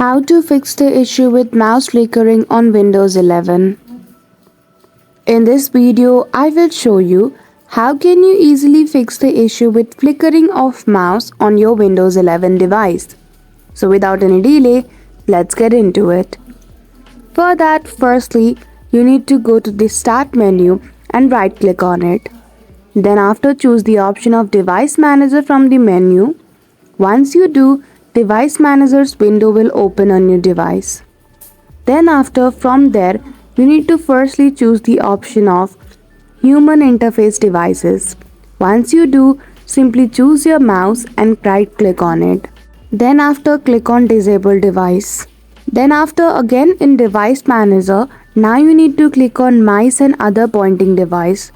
How to fix the issue with mouse flickering on Windows 11. In this video, I will show you how can you easily fix the issue with flickering of mouse on your Windows 11 device. So without any delay, let's get into it. For that, firstly, you need to go to the Start menu and right click on it. Then after, choose the option of Device Manager from the menu. Once you do, Device Manager's window will open on your device. Then after, from there, you need to firstly choose the option of Human Interface Devices. Once you do, simply choose your mouse and right click on it. Then after, click on Disable Device. Then after, again in Device Manager, now you need to click on Mice and Other Pointing Device.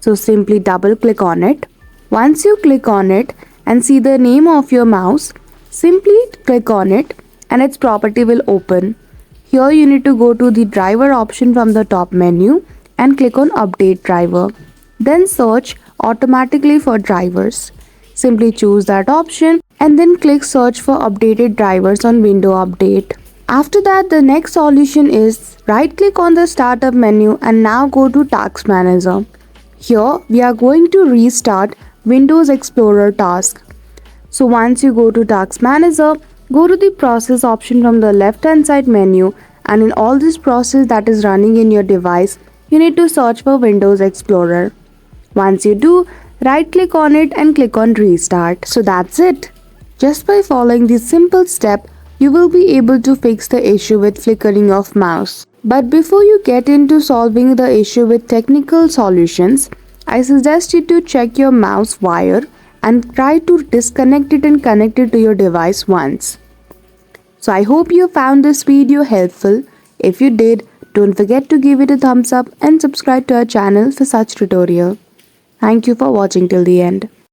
So simply double click on it. Once you click on it and see the name of your mouse, simply click on it and its property will open. Here you need to go to the driver option from the top menu and click on Update Driver. Then search automatically for drivers. Simply choose that option and then click search for updated drivers on Window Update. After that, the next solution is right click on the startup menu and now go to Task Manager. Here we are going to restart Windows Explorer task. So once you go to Task Manager, go to the process option from the left hand side menu, and in all this process that is running in your device, you need to search for Windows Explorer. Once you do, right click on it and click on Restart. So that's it. Just by following this simple step, you will be able to fix the issue with flickering of mouse. But before you get into solving the issue with technical solutions, I suggest you to check your mouse wire and try to disconnect it and connect it to your device once. So I hope you found this video helpful. If you did, don't forget to give it a thumbs up and subscribe to our channel for such tutorial. Thank you for watching till the end.